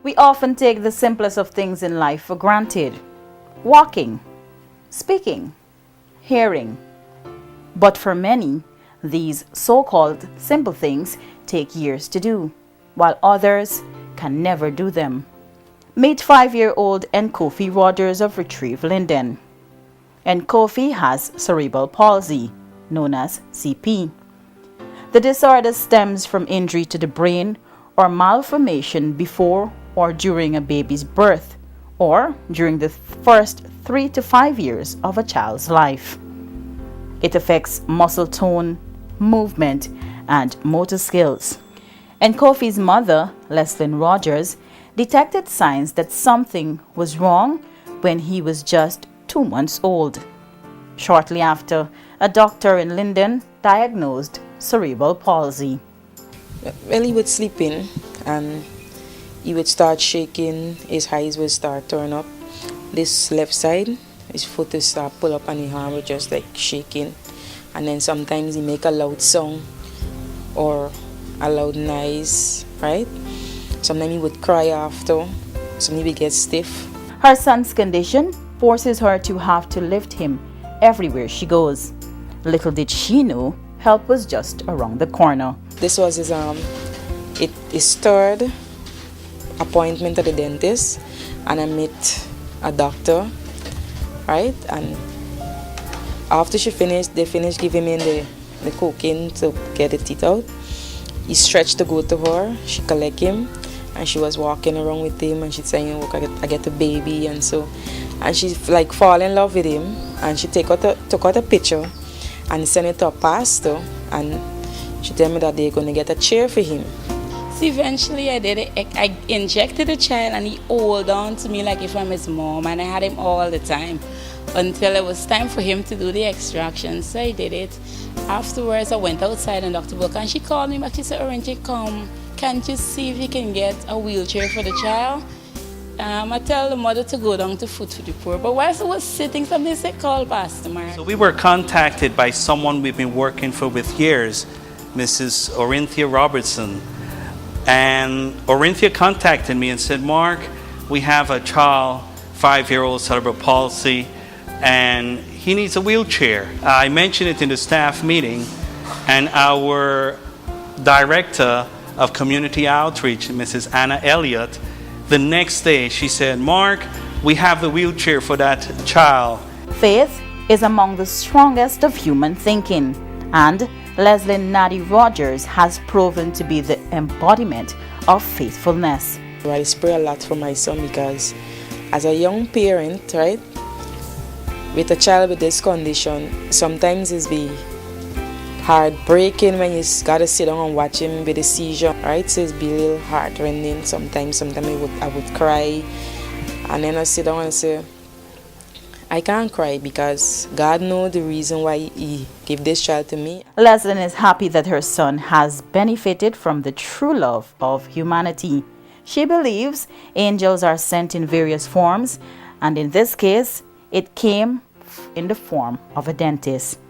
We often take the simplest of things in life for granted. Walking, speaking, hearing. But for many, these so-called simple things take years to do, while others can never do them. Meet 5-year-old Kofi Rogers of Retrieve, Linden. Kofi has cerebral palsy, known as CP. The disorder stems from injury to the brain or malformation before or during a baby's birth, or during the first 3 to 5 years of a child's life. It affects muscle tone, movement, and motor skills. Kofi's mother, Leslyn Rogers, detected signs that something was wrong when he was just 2 months old. Shortly after, a doctor in Linden diagnosed cerebral palsy. Well, he would sleep in and he would start shaking, his eyes would start turn up. This left side, his foot would start pull up and his arm would just like shaking. And then sometimes he make a loud sound or a loud noise, right? Sometimes he would cry after, sometimes he would get stiff. Her son's condition forces her to have to lift him everywhere she goes. Little did she know, help was just around the corner. This was his third appointment at the dentist, and I met a doctor, right? And after they finished giving me the cocaine to get the teeth out. He stretched to go to her, she collect him, and she was walking around with him, and she saying, look, I get a baby, and so, and she like fall in love with him, and she took out a picture and sent it to a pastor, and she told me that they're going to get a chair for him. So eventually I did it. I injected the child and he held on to me like if I'm his mom, and I had him all the time until it was time for him to do the extraction. So I did it. Afterwards I went outside and Dr. Book, and she called me back. She said, Orange, come, can't you see if you can get a wheelchair for the child? I tell the mother to go down to Food for the Poor. But whilst I was sitting, somebody said, call Pastor Mark. So we were contacted by someone we've been working for with years, Mrs. Orinthia Robertson. And Orinthia contacted me and said, Mark, we have a child, 5-year-old, cerebral palsy, and he needs a wheelchair. I mentioned it in the staff meeting, and our director of community outreach, Mrs. Anna Elliott, the next day she said, Mark, we have the wheelchair for that child. Faith is among the strongest of human thinking, and Leslie Nadie Rogers has proven to be the embodiment of faithfulness. I pray a lot for my son because as a young parent, right, with a child with this condition, sometimes it's be heartbreaking when you gotta sit down and watch him with a seizure, right? So it's be a little heart-rending. Sometimes I would cry, and then I sit down and say, I can't cry because God knows the reason why He gave this child to me. Leslie is happy that her son has benefited from the true love of humanity. She believes angels are sent in various forms, and in this case, it came in the form of a dentist.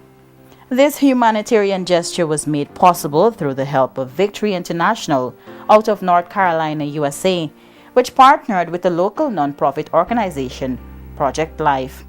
This humanitarian gesture was made possible through the help of Victory International out of North Carolina, USA, which partnered with the local nonprofit organization, Project Life.